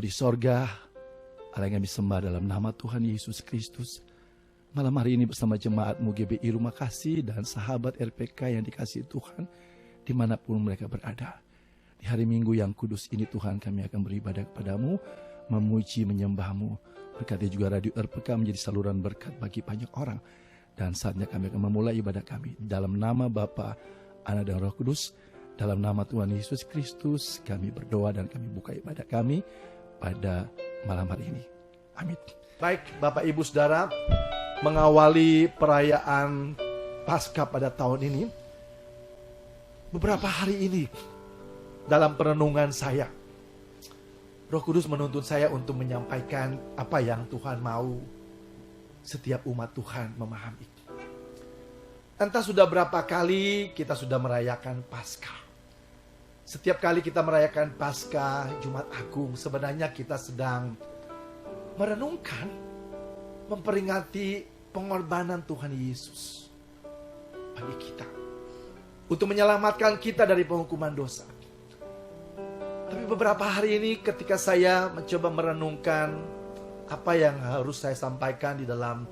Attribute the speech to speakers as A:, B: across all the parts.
A: Bapa di sorga, Allah yang kami sembah dalam nama Tuhan Yesus Kristus. Malam hari ini bersama jemaat GBI Rumah Kasih dan sahabat RPK yang dikasihi Tuhan dimanapun mereka berada. Di hari Minggu yang kudus ini Tuhan, kami akan beribadah kepadamu, memuji, menyembahmu. Berkati juga Radio RPK menjadi saluran berkat bagi banyak orang. Dan saatnya kami akan memulai ibadah kami. Dalam nama Bapa, Anak dan Roh Kudus, dalam nama Tuhan Yesus Kristus, kami berdoa dan kami buka ibadah kami pada malam hari ini. Amin.
B: Baik, Bapak Ibu Saudara, mengawali perayaan Paskah pada tahun ini, beberapa hari ini dalam perenungan saya, Roh Kudus menuntun saya untuk menyampaikan apa yang Tuhan mau setiap umat Tuhan memahami. Entah sudah berapa kali kita sudah merayakan Paskah. Setiap kali kita merayakan Paskah, Jumat Agung, sebenarnya kita sedang merenungkan, memperingati pengorbanan Tuhan Yesus bagi kita, untuk menyelamatkan kita dari penghukuman dosa. Tapi beberapa hari ini ketika saya mencoba merenungkan apa yang harus saya sampaikan di dalam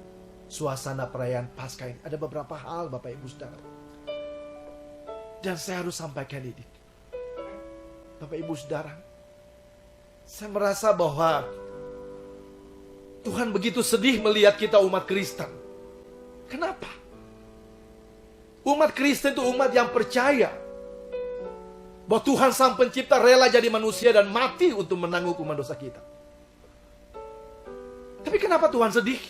B: suasana perayaan Paskah ini, ada beberapa hal Bapak Ibu Saudara, dan saya harus sampaikan ini. Bapak Ibu Saudara, saya merasa bahwa Tuhan begitu sedih melihat kita umat Kristen. Kenapa? Umat Kristen itu umat yang percaya bahwa Tuhan Sang Pencipta rela jadi manusia dan mati untuk menanggung hukuman dosa kita. Tapi kenapa Tuhan sedih?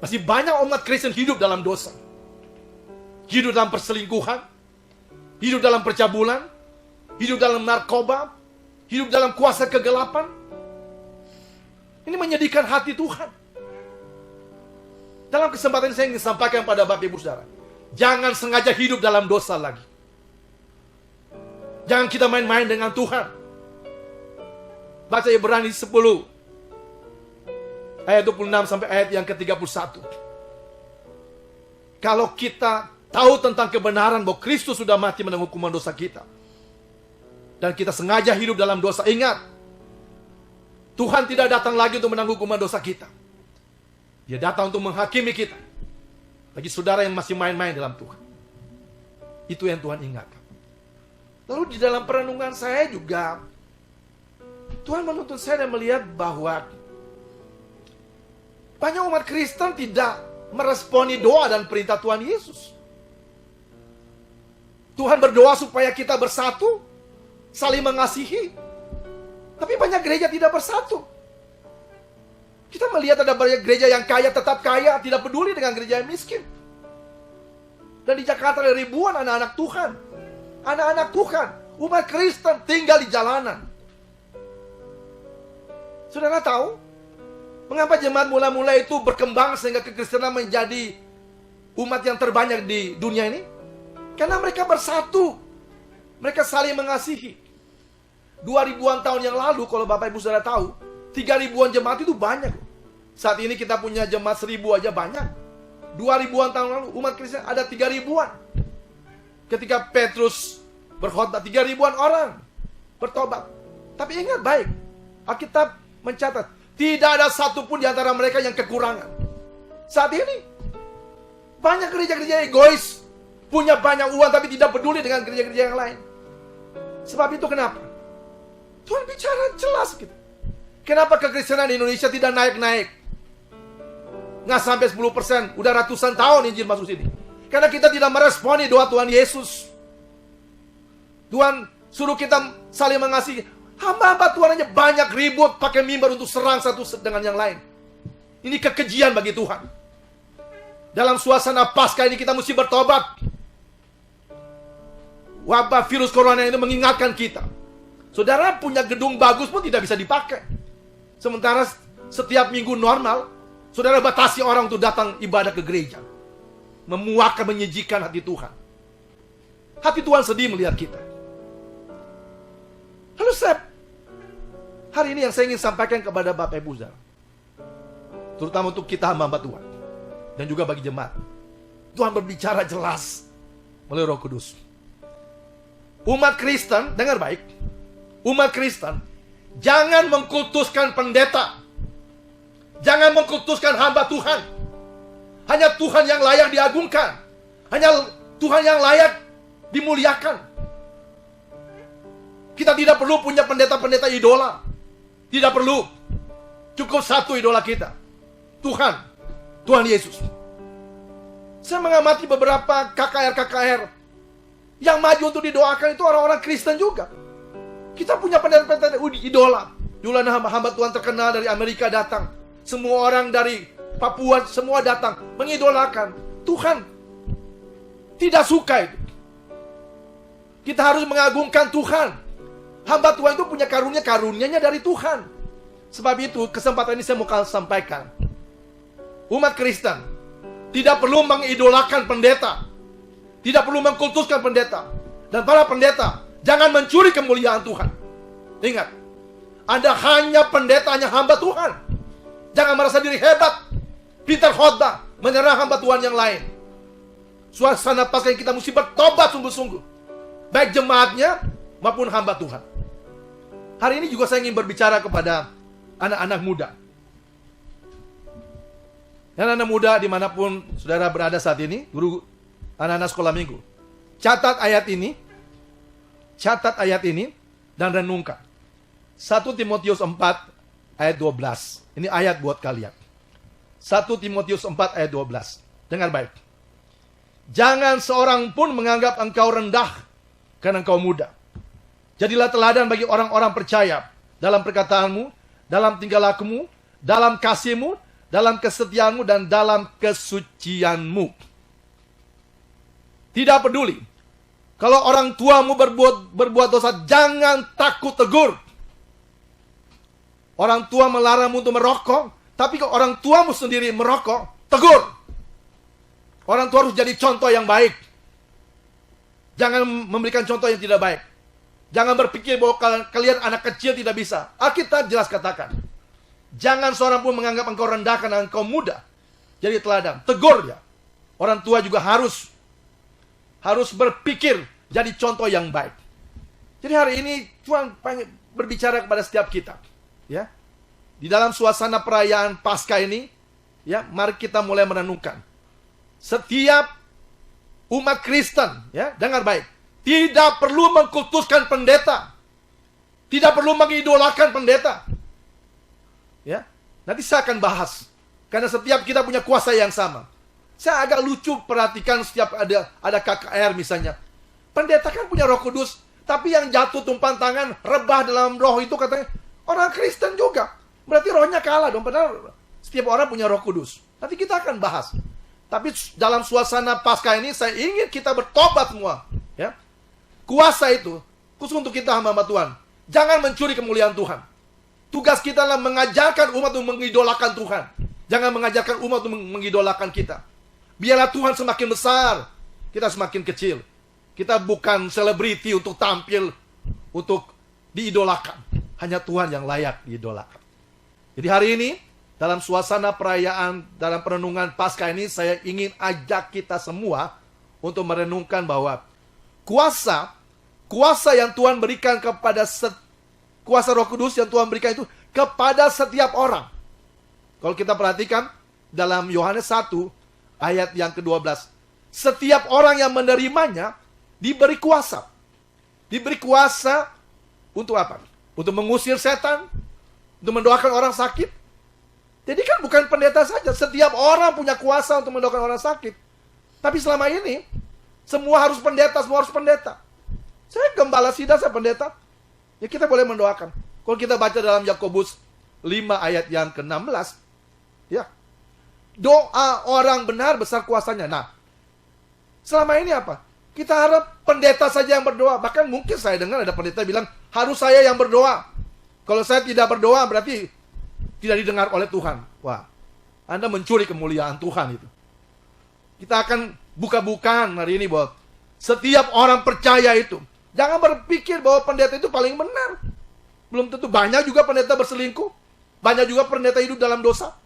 B: Masih banyak umat Kristen hidup dalam dosa, hidup dalam perselingkuhan, hidup dalam percabulan, hidup dalam narkoba, hidup dalam kuasa kegelapan. Ini menyedihkan hati Tuhan. Dalam kesempatan ini saya ingin sampaikan pada Bapak Ibu Saudara, jangan sengaja hidup dalam dosa lagi. Jangan kita main-main dengan Tuhan. Baca Ibrani 10 ayat 26 sampai ayat yang ke-31. Kalau kita tahu tentang kebenaran bahwa Kristus sudah mati menanggung hukuman dosa kita, dan kita sengaja hidup dalam dosa, ingat, Tuhan tidak datang lagi untuk menanggung hukuman dosa kita. Dia datang untuk menghakimi kita. Bagi saudara yang masih main-main dalam Tuhan, itu yang Tuhan ingatkan. Lalu di dalam perenungan saya juga, Tuhan menuntun saya dan melihat bahwa banyak umat Kristen tidak meresponi doa dan perintah Tuhan Yesus. Tuhan berdoa supaya kita bersatu, saling mengasihi. Tapi banyak gereja tidak bersatu. Kita melihat ada banyak gereja yang kaya tetap kaya, tidak peduli dengan gereja yang miskin. Dan di Jakarta ada ribuan anak-anak Tuhan. Anak-anak Tuhan, umat Kristen tinggal di jalanan. Saudara tahu mengapa jemaat mula-mula itu berkembang sehingga kekristenan menjadi umat yang terbanyak di dunia ini? Karena mereka bersatu. Mereka saling mengasihi. 2000-an tahun yang lalu, kalau Bapak Ibu Saudara tahu, 3000-an jemaat itu banyak. Saat ini kita punya jemaat 1000 aja banyak. 2000-an tahun lalu, umat Kristen ada 3000-an. Ketika Petrus berkhotbah, 3000-an orang bertobat. Tapi ingat baik, Alkitab mencatat, tidak ada satupun di antara mereka yang kekurangan. Saat ini, banyak gereja-gereja egois, punya banyak uang tapi tidak peduli dengan gereja-gereja yang lain. Sebab itu kenapa? Tuhan bicara jelas gitu. Kenapa kekristenan di Indonesia tidak naik-naik? Nggak sampai 10%, udah ratusan tahun Injil masuk sini. Karena kita tidak meresponi doa Tuhan Yesus. Tuhan suruh kita saling mengasihi. Hamba-hamba Tuhan aja banyak ribut pakai mimbar untuk serang satu dengan yang lain. Ini kekejian bagi Tuhan. Dalam suasana Paskah ini kita mesti bertobat. Wabah virus corona ini mengingatkan kita. Saudara punya gedung bagus pun tidak bisa dipakai. Sementara setiap minggu normal, saudara batasi orang untuk datang ibadah ke gereja. Memuakkan, menyajikan hati Tuhan. Hati Tuhan sedih melihat kita. Lalu hari ini yang saya ingin sampaikan kepada Bapak Ibu Saudara, terutama untuk kita hamba-hamba Tuhan, dan juga bagi jemaat, Tuhan berbicara jelas melalui Roh Kudus. Umat Kristen, dengar baik, umat Kristen Jangan mengkultuskan pendeta. Jangan mengkultuskan hamba Tuhan. Hanya Tuhan yang layak diagungkan. Hanya Tuhan yang layak dimuliakan. Kita tidak perlu punya pendeta-pendeta idola. Tidak perlu. Cukup satu idola kita. Tuhan. Tuhan Yesus. Saya mengamati beberapa KKR yang maju untuk didoakan itu orang-orang Kristen juga. Kita punya pendeta-pendeta idola. Dulu hamba Tuhan terkenal dari Amerika datang. Semua orang dari Papua semua datang mengidolakan. Tuhan tidak suka itu. Kita harus mengagungkan Tuhan. Hamba Tuhan itu punya karunia-karunianya dari Tuhan. Sebab itu kesempatan ini saya mau sampaikan. Umat Kristen tidak perlu mengidolakan pendeta. Tidak perlu mengkultuskan pendeta. Dan para pendeta, jangan mencuri kemuliaan Tuhan. Ingat, Anda hanya pendeta, hanya hamba Tuhan. Jangan merasa diri hebat, pintar khotbah, menyerang hamba Tuhan yang lain. Suasana Paskah kita mesti bertobat sungguh-sungguh. Baik jemaatnya maupun hamba Tuhan. Hari ini juga saya ingin berbicara kepada anak-anak muda. Anak-anak muda dimanapun saudara berada saat ini, guru anak-anak sekolah minggu. Catat ayat ini dan renungkan. 1 Timotius 4 ayat 12. Ini ayat buat kalian. 1 Timotius 4 ayat 12. Dengar baik. Jangan seorang pun menganggap engkau rendah karena engkau muda. Jadilah teladan bagi orang-orang percaya dalam perkataanmu, dalam tingkah lakumu, dalam kasihmu, dalam kesetiaanmu, dan dalam kesucianmu. Tidak peduli. Kalau orang tuamu berbuat dosa, jangan takut tegur. Orang tua melarangmu untuk merokok, tapi kalau orang tuamu sendiri merokok, tegur. Orang tua harus jadi contoh yang baik. Jangan memberikan contoh yang tidak baik. Jangan berpikir bahwa kalian anak kecil tidak bisa. Alkitab jelas katakan, jangan seorang pun menganggap engkau rendah karena engkau muda. Jadi teladan, tegur dia. Orang tua juga harus berpikir jadi contoh yang baik. Jadi hari ini Tuhan pengen berbicara kepada setiap kita, ya. Di dalam suasana perayaan Paskah ini, ya, mari kita mulai merenungkan. Setiap umat Kristen, ya, dengar baik, tidak perlu mengkultuskan pendeta. Tidak perlu mengidolakan pendeta. Ya, nanti saya akan bahas. Karena setiap kita punya kuasa yang sama. Saya agak lucu perhatikan setiap ada KKR misalnya. Pendeta kan punya Roh Kudus, tapi yang jatuh tumpang tangan, rebah dalam roh itu katanya orang Kristen juga. Berarti rohnya kalah dong, padahal setiap orang punya Roh Kudus. Nanti kita akan bahas. Tapi dalam suasana Paskah ini saya ingin kita bertobat semua, ya. Kuasa itu khusus untuk kita hamba Tuhan. Jangan mencuri kemuliaan Tuhan. Tugas kita adalah mengajarkan umat untuk mengidolakan Tuhan. Jangan mengajarkan umat untuk mengidolakan kita. Biarlah Tuhan semakin besar, kita semakin kecil. Kita bukan selebriti untuk tampil, untuk diidolakan. Hanya Tuhan yang layak diidolakan. Jadi hari ini, dalam suasana perayaan, dalam perenungan Paskah ini, saya ingin ajak kita semua untuk merenungkan bahwa kuasa yang Tuhan berikan kepada kuasa Roh Kudus yang Tuhan berikan itu kepada setiap orang. Kalau kita perhatikan dalam Yohanes 1 ayat yang ke-12, setiap orang yang menerimanya diberi kuasa. Diberi kuasa untuk apa? Untuk mengusir setan, untuk mendoakan orang sakit. Jadi kan bukan pendeta saja, setiap orang punya kuasa untuk mendoakan orang sakit. Tapi selama ini semua harus pendeta, semua harus pendeta. Saya gembala sidang, saya pendeta. Ya kita boleh mendoakan. Kalau kita baca dalam Yakobus 5 ayat yang ke-16, ya, doa orang benar besar kuasanya. Nah, selama ini apa? Kita harap pendeta saja yang berdoa. Bahkan mungkin saya dengar ada pendeta bilang, harus saya yang berdoa. Kalau saya tidak berdoa berarti tidak didengar oleh Tuhan. Wah, Anda mencuri kemuliaan Tuhan itu. Kita akan buka-bukaan hari ini bahwa setiap orang percaya itu, jangan berpikir bahwa pendeta itu paling benar. Belum tentu, banyak juga pendeta berselingkuh. Banyak juga pendeta hidup dalam dosa.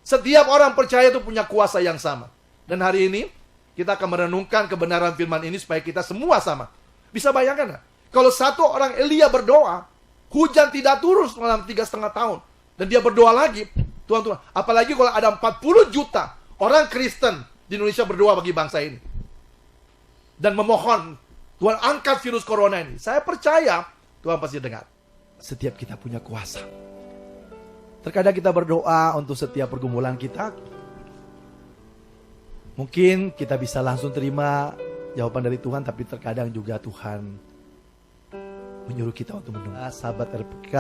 B: Setiap orang percaya itu punya kuasa yang sama. Dan hari ini kita akan merenungkan kebenaran firman ini supaya kita semua sama. Bisa bayangkan nggak? Kalau satu orang Elia berdoa, Hujan tidak turun selama 3,5 tahun. Dan dia berdoa lagi. Tuhan, apalagi kalau ada 40 juta orang Kristen di Indonesia berdoa bagi bangsa ini. Dan memohon, Tuhan angkat virus corona ini. Saya percaya Tuhan pasti dengar. Setiap kita punya kuasa. Terkadang kita berdoa untuk setiap pergumulan kita. Mungkin kita bisa langsung terima jawaban dari Tuhan, tapi terkadang juga Tuhan menyuruh kita untuk menunggu. Sahabat RPK,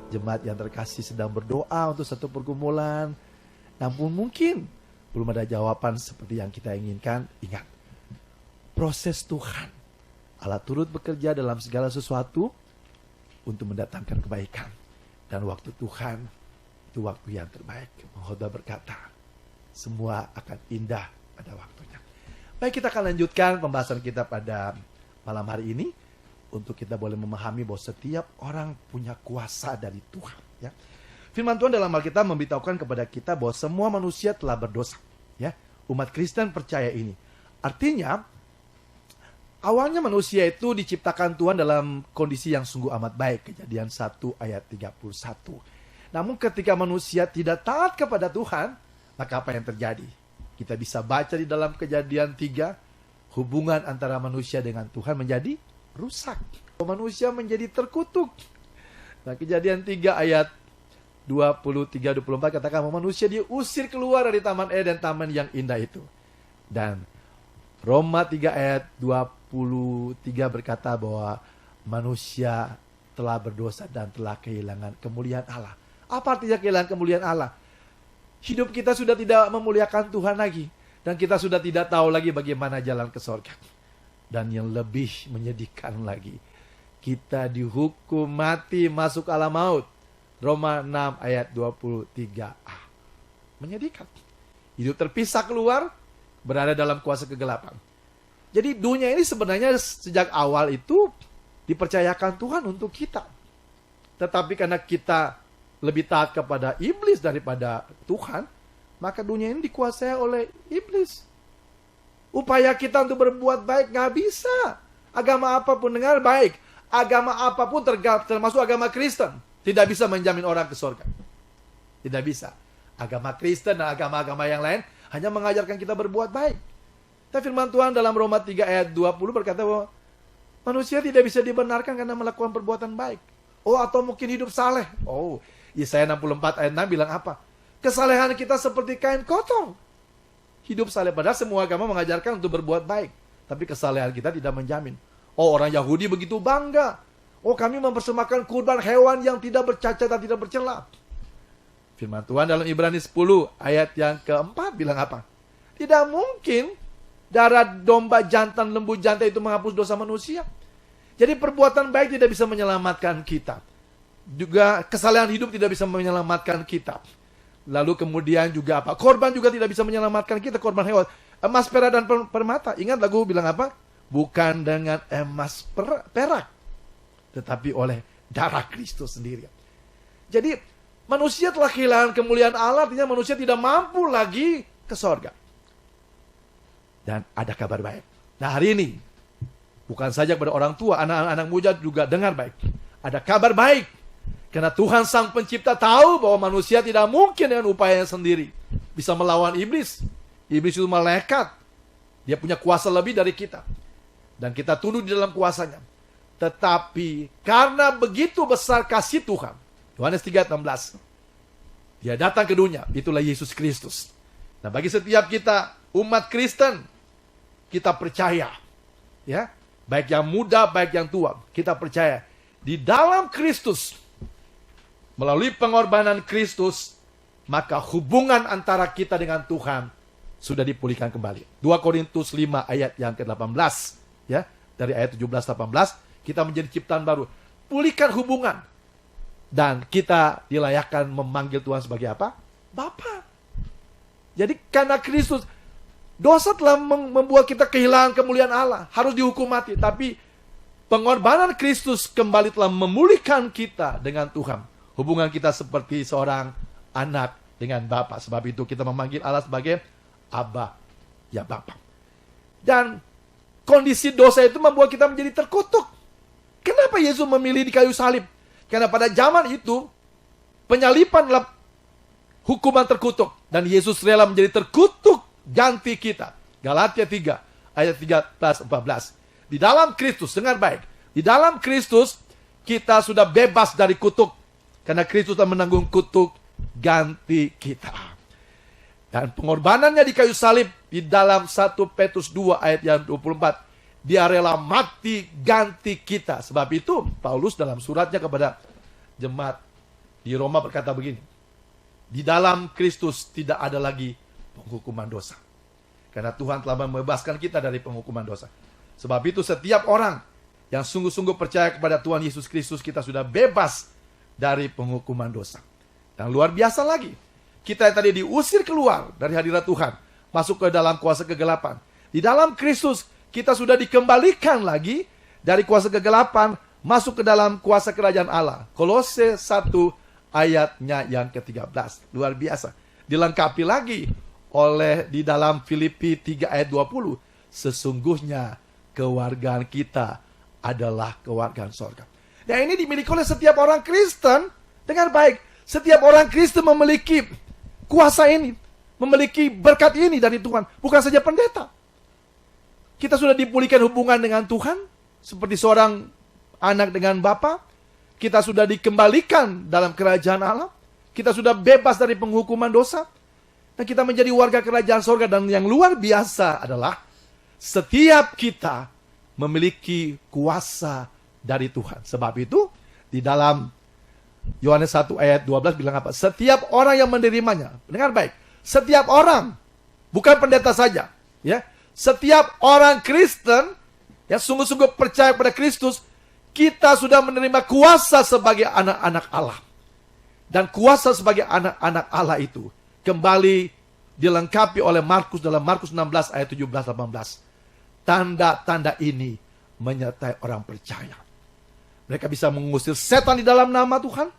B: jemaat yang terkasih sedang berdoa untuk satu pergumulan. Namun mungkin belum ada jawaban seperti yang kita inginkan. Ingat, proses Tuhan. Allah turut bekerja dalam segala sesuatu untuk mendatangkan kebaikan. Dan waktu Tuhan itu waktu yang terbaik. Pengkhotbah berkata, semua akan indah pada waktunya. Baik, kita akan lanjutkan pembahasan kita pada malam hari ini. Untuk kita boleh memahami bahwa setiap orang punya kuasa dari Tuhan. Ya. Firman Tuhan dalam Alkitab memberitahukan kepada kita bahwa semua manusia telah berdosa. Ya. Umat Kristen percaya ini. Artinya, awalnya manusia itu diciptakan Tuhan dalam kondisi yang sungguh amat baik. Kejadian 1 ayat 31. Namun ketika manusia tidak taat kepada Tuhan, maka apa yang terjadi? Kita bisa baca di dalam Kejadian 3, hubungan antara manusia dengan Tuhan menjadi rusak. Manusia menjadi terkutuk. Nah, Kejadian 3 ayat 23-24 katakan bahwa manusia diusir keluar dari Taman Eden, taman yang indah itu. Dan Roma 3 ayat 23 berkata bahwa manusia telah berdosa dan telah kehilangan kemuliaan Allah. Apa artinya kehilangan kemuliaan Allah? Hidup kita sudah tidak memuliakan Tuhan lagi. Dan kita sudah tidak tahu lagi bagaimana jalan ke surga. Dan yang lebih menyedihkan lagi, kita dihukum mati masuk alam maut. Roma 6 ayat 23a. Menyedihkan. Hidup terpisah keluar, berada dalam kuasa kegelapan. Jadi dunia ini sebenarnya sejak awal itu dipercayakan Tuhan untuk kita. Tetapi karena kita lebih taat kepada iblis daripada Tuhan, maka dunia ini dikuasai oleh iblis. Upaya kita untuk berbuat baik gak bisa. Agama apapun dengar baik. Agama apapun termasuk agama Kristen, tidak bisa menjamin orang ke surga. Tidak bisa. Agama Kristen dan agama-agama yang lain hanya mengajarkan kita berbuat baik. Tapi firman Tuhan dalam Roma 3 ayat 20 berkata bahwa manusia tidak bisa dibenarkan karena melakukan perbuatan baik. Oh, atau mungkin hidup saleh. Oh, Yesaya 64 ayat 6 bilang apa? Kesalehan kita seperti kain kotor. Hidup saleh, padahal semua agama mengajarkan untuk berbuat baik. Tapi kesalehan kita tidak menjamin. Oh, orang Yahudi begitu bangga. Oh, kami mempersembahkan kurban hewan yang tidak bercacat dan tidak bercela. Firman Tuhan dalam Ibrani 10 ayat yang keempat bilang apa? Tidak mungkin darah domba jantan, lembu jantan itu menghapus dosa manusia. Jadi perbuatan baik tidak bisa menyelamatkan kita. Juga kesalehan hidup tidak bisa menyelamatkan kita. Lalu kemudian juga apa? Korban juga tidak bisa menyelamatkan kita, korban hewan. Emas, perak, dan permata. Ingat lagu bilang apa? Bukan dengan emas perak, tetapi oleh darah Kristus sendiri. Jadi manusia telah kehilangan kemuliaan Allah, artinya manusia tidak mampu lagi ke sorga. Dan ada kabar baik. Nah, hari ini, bukan saja kepada orang tua, anak-anak muda juga dengar baik. Ada kabar baik. Karena Tuhan Sang Pencipta tahu bahwa manusia tidak mungkin dengan upayanya sendiri bisa melawan iblis. Iblis itu malaikat. Dia punya kuasa lebih dari kita. Dan kita tunduk di dalam kuasanya. Tetapi karena begitu besar kasih Tuhan. Yohanes 3:16. Dia datang ke dunia. Itulah Yesus Kristus. Nah, bagi setiap kita umat Kristen, kita percaya. Ya, baik yang muda, baik yang tua. Kita percaya. Di dalam Kristus, melalui pengorbanan Kristus, maka hubungan antara kita dengan Tuhan sudah dipulihkan kembali. 2 Korintus 5 ayat yang ke-18. Ya, dari ayat 17-18, kita menjadi ciptaan baru. Pulihkan hubungan. Dan kita dilayakkan memanggil Tuhan sebagai apa? Bapa. Jadi karena Kristus, dosa telah membuat kita kehilangan kemuliaan Allah. Harus dihukum mati. Tapi pengorbanan Kristus kembali telah memulihkan kita dengan Tuhan. Hubungan kita seperti seorang anak dengan Bapa. Sebab itu kita memanggil Allah sebagai Abba, ya Bapa. Dan kondisi dosa itu membuat kita menjadi terkutuk. Kenapa Yesus memilih di kayu salib? Karena pada zaman itu, penyalipan adalah hukuman terkutuk. Dan Yesus rela menjadi terkutuk ganti kita. Galatia 3 ayat 13-14. Di dalam Kristus, dengar baik. Di dalam Kristus, kita sudah bebas dari kutuk. Karena Kristus telah menanggung kutuk ganti kita. Dan pengorbanannya di kayu salib, di dalam 1 Petrus 2 ayat yang 24. Dia rela mati ganti kita. Sebab itu, Paulus dalam suratnya kepada jemaat di Roma berkata begini. Di dalam Kristus tidak ada lagi penghukuman dosa. Karena Tuhan telah membebaskan kita dari penghukuman dosa. Sebab itu setiap orang yang sungguh-sungguh percaya kepada Tuhan Yesus Kristus, kita sudah bebas dari penghukuman dosa. Dan luar biasa lagi, kita yang tadi diusir keluar dari hadirat Tuhan, masuk ke dalam kuasa kegelapan. Di dalam Kristus, kita sudah dikembalikan lagi dari kuasa kegelapan, masuk ke dalam kuasa kerajaan Allah. Kolose 1 ayatnya yang ke-13. Luar biasa. Dilengkapi lagi oleh di dalam Filipi 3 ayat 20. Sesungguhnya kewargaan kita adalah kewargaan sorga. Dan ini dimiliki oleh setiap orang Kristen. Dengar baik, setiap orang Kristen memiliki kuasa ini, memiliki berkat ini dari Tuhan. Bukan saja pendeta. Kita sudah dipulihkan hubungan dengan Tuhan, seperti seorang anak dengan bapa. Kita sudah dikembalikan dalam kerajaan Allah. Kita sudah bebas dari penghukuman dosa. Dan kita menjadi warga kerajaan sorga. Dan yang luar biasa adalah setiap kita memiliki kuasa dari Tuhan. Sebab itu, di dalam Yohanes 1 ayat 12 bilang apa? Setiap orang yang menerimanya. Dengar baik. Setiap orang. Bukan pendeta saja. Ya. Setiap orang Kristen yang sungguh-sungguh percaya pada Kristus, kita sudah menerima kuasa sebagai anak-anak Allah. Dan kuasa sebagai anak-anak Allah itu kembali dilengkapi oleh Markus dalam Markus 16 ayat 17-18. Tanda-tanda ini menyertai orang percaya. Mereka bisa mengusir setan di dalam nama Tuhan.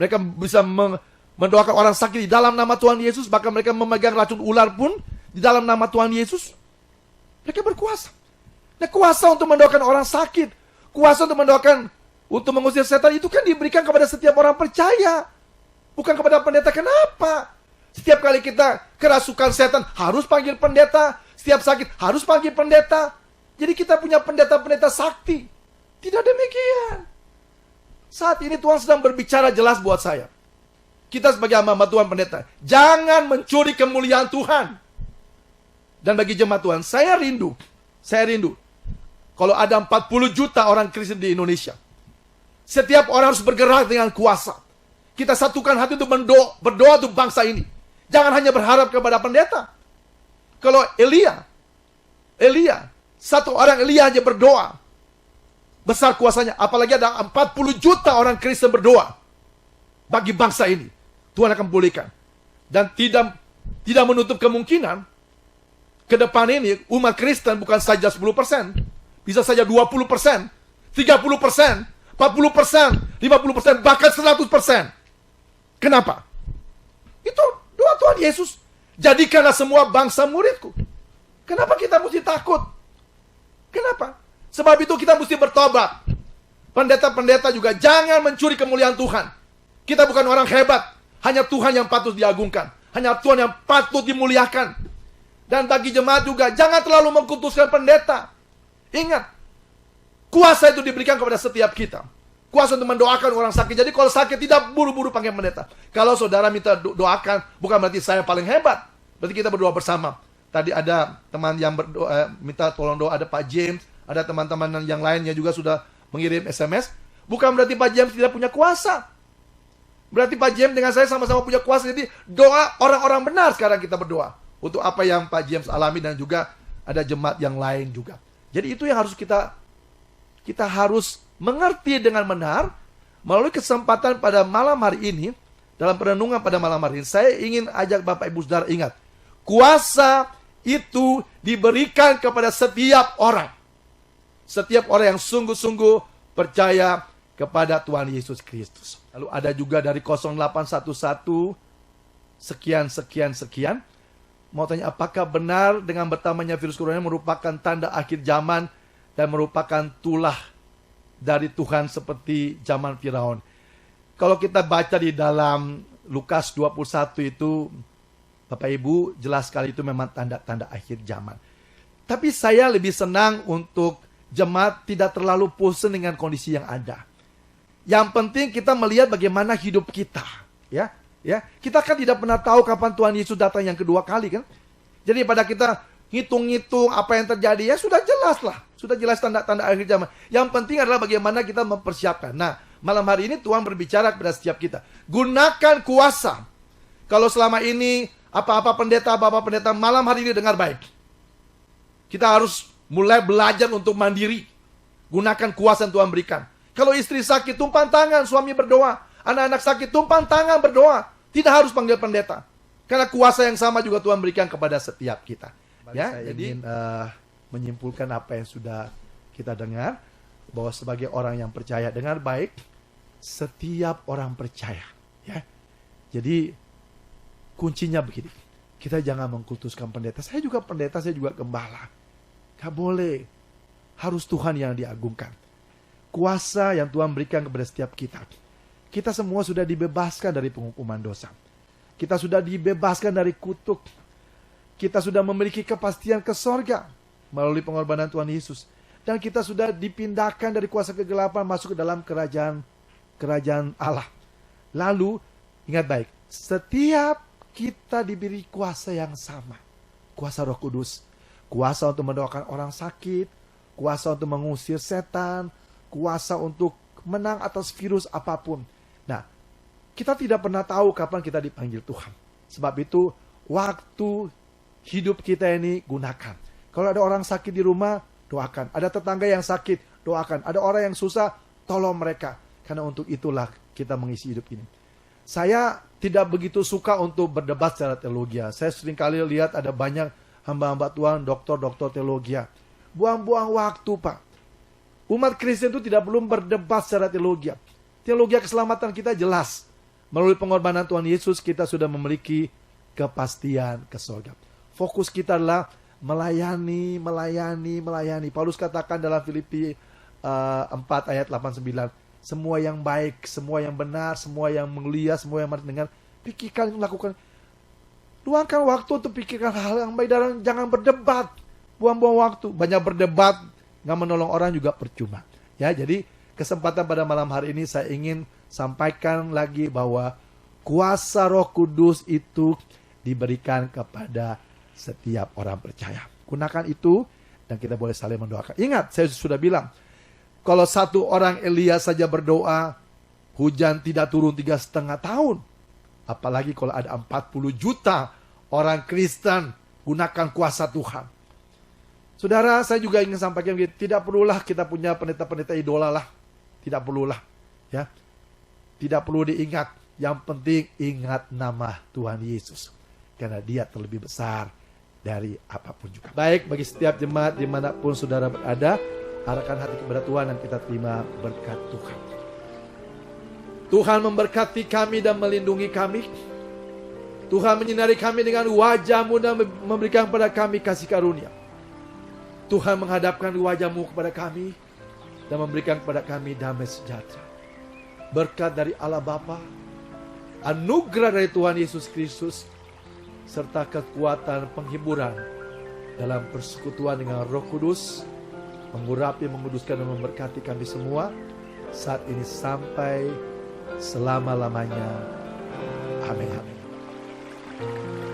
B: Mereka bisa mendoakan orang sakit di dalam nama Tuhan Yesus. Bahkan mereka memegang racun ular pun di dalam nama Tuhan Yesus. Mereka berkuasa. Nah, kuasa untuk mendoakan orang sakit, kuasa untuk mendoakan, untuk mengusir setan itu kan diberikan kepada setiap orang percaya. Bukan kepada pendeta. Kenapa? Setiap kali kita kerasukan setan, harus panggil pendeta. Setiap sakit, harus panggil pendeta. Jadi kita punya pendeta-pendeta sakti. Tidak demikian. Saat ini Tuhan sedang berbicara jelas buat saya. Kita sebagai hamba Tuhan pendeta, jangan mencuri kemuliaan Tuhan. Dan bagi jemaat Tuhan, saya rindu. Kalau ada 40 juta orang Kristen di Indonesia, setiap orang harus bergerak dengan kuasa. Kita satukan hati untuk berdoa untuk bangsa ini. Jangan hanya berharap kepada pendeta. Kalau Elia, satu orang Elia aja berdoa, besar kuasanya. Apalagi ada 40 juta orang Kristen berdoa bagi bangsa ini. Tuhan akan pulihkan. Dan tidak menutup kemungkinan ke depan ini umat Kristen bukan saja 10%, bisa saja 20%, 30%, 40%, 50%, bahkan 100%. Kenapa? Itu doa Tuhan Yesus. Jadikanlah semua bangsa muridku. Kenapa kita mesti takut? Kenapa? Sebab itu kita mesti bertobat. Pendeta-pendeta juga jangan mencuri kemuliaan Tuhan. Kita bukan orang hebat. Hanya Tuhan yang patut diagungkan. Hanya Tuhan yang patut dimuliakan. Dan bagi jemaat juga, jangan terlalu mengkultuskan pendeta. Ingat, kuasa itu diberikan kepada setiap kita. Kuasa untuk mendoakan orang sakit. Jadi kalau sakit tidak buru-buru panggil pendeta. Kalau saudara minta doakan, bukan berarti saya paling hebat. Berarti kita berdoa bersama. Tadi ada teman yang berdoa, minta tolong doa, ada Pak James. Ada teman-teman yang lainnya juga sudah mengirim SMS. Bukan berarti Pak James tidak punya kuasa. Berarti Pak James dengan saya sama-sama punya kuasa. Jadi doa orang-orang benar sekarang kita berdoa. Untuk apa yang Pak James alami dan juga ada jemaat yang lain juga. Jadi itu yang harus kita harus mengerti dengan benar. Melalui kesempatan pada malam hari ini, dalam perenungan pada malam hari ini, saya ingin ajak Bapak Ibu Saudara ingat. Kuasa itu diberikan kepada setiap orang. Setiap orang yang sungguh-sungguh percaya kepada Tuhan Yesus Kristus. Lalu ada juga dari 0811 sekian. Mau tanya, apakah benar dengan bertambahnya virus corona merupakan tanda akhir zaman dan merupakan tulah dari Tuhan seperti zaman Firaun? Kalau kita baca di dalam Lukas 21 itu, Bapak Ibu, jelas sekali itu memang tanda-tanda akhir zaman. Tapi saya lebih senang untuk jemaat tidak terlalu pusing dengan kondisi yang ada. Yang penting kita melihat bagaimana hidup kita, ya. Kita kan tidak pernah tahu kapan Tuhan Yesus datang yang kedua kali, kan? Jadi pada kita ngitung-ngitung apa yang terjadi, ya sudah jelas lah. Sudah jelas tanda-tanda akhir zaman. Yang penting adalah bagaimana kita mempersiapkan. Nah, malam hari ini Tuhan berbicara kepada setiap kita. Gunakan kuasa. Kalau selama ini apa-apa pendeta, malam hari ini dengar baik. Kita harus mulai belajar untuk mandiri. Gunakan kuasa yang Tuhan berikan. Kalau istri sakit, tumpang tangan, suami berdoa. Anak-anak sakit, tumpang tangan, berdoa. Tidak harus panggil pendeta. Karena kuasa yang sama juga Tuhan berikan kepada setiap kita. Ya, saya ingin menyimpulkan apa yang sudah kita dengar. Bahwa sebagai orang yang percaya, dengar baik. Setiap orang percaya. Ya. Jadi, kuncinya begini. Kita jangan mengkultuskan pendeta. Saya juga pendeta, saya juga gembala. Gak boleh. Harus Tuhan yang diagungkan. Kuasa yang Tuhan berikan kepada setiap kita. Kita semua sudah dibebaskan dari penghukuman dosa. Kita sudah dibebaskan dari kutuk. Kita sudah memiliki kepastian ke sorga melalui pengorbanan Tuhan Yesus. Dan kita sudah dipindahkan dari kuasa kegelapan masuk ke dalam kerajaan Allah. Lalu, ingat baik, setiap kita diberi kuasa yang sama. Kuasa Roh Kudus. Kuasa untuk mendoakan orang sakit. Kuasa untuk mengusir setan. Kuasa untuk menang atas virus apapun. Nah, kita tidak pernah tahu kapan kita dipanggil Tuhan. Sebab itu, waktu hidup kita ini gunakan. Kalau ada orang sakit di rumah, doakan. Ada tetangga yang sakit, doakan. Ada orang yang susah, tolong mereka. Karena untuk itulah kita mengisi hidup ini. Saya tidak begitu suka untuk berdebat secara teologi. Saya sering kali lihat ada banyak hamba-hamba Tuhan, doktor-doktor teologi. Buang-buang waktu, Pak. Umat Kristen itu tidak perlu berdebat secara teologi. Teologi keselamatan kita jelas. Melalui pengorbanan Tuhan Yesus, kita sudah memiliki kepastian ke surga. Fokus kita adalah melayani. Paulus katakan dalam Filipi 4 ayat 89. Semua yang baik, semua yang benar, semua yang mulia, semua yang mendengar, pikirkan, lakukan. Luangkan waktu untuk pikirkan hal yang baik dan jangan berdebat. Buang-buang waktu. Banyak berdebat, nggak menolong orang juga percuma. Ya, jadi kesempatan pada malam hari ini saya ingin sampaikan lagi bahwa kuasa Roh Kudus itu diberikan kepada setiap orang percaya. Gunakan itu dan kita boleh saling mendoakan. Ingat, saya sudah bilang, kalau satu orang Elia saja berdoa, hujan tidak turun 3,5 tahun. Apalagi kalau ada 40 juta orang Kristen, gunakan kuasa Tuhan. Saudara, saya juga ingin sampaikan, tidak perlulah kita punya pendeta-pendeta idola lah. Tidak perlulah. Ya. Tidak perlu diingat. Yang penting ingat nama Tuhan Yesus. Karena dia terlebih besar dari apapun juga. Baik, bagi setiap jemaat dimanapun saudara berada, arahkan hati kepada Tuhan dan kita terima berkat Tuhan. Tuhan memberkati kami dan melindungi kami. Tuhan menyinari kami dengan wajah-Mu dan memberikan kepada kami kasih karunia. Tuhan menghadapkan wajah-Mu kepada kami dan memberikan kepada kami damai sejahtera. Berkat dari Allah Bapa, anugerah dari Tuhan Yesus Kristus, serta kekuatan penghiburan dalam persekutuan dengan Roh Kudus, mengurapi, menguduskan dan memberkati kami semua saat ini sampai selama-lamanya. Amin. Amin.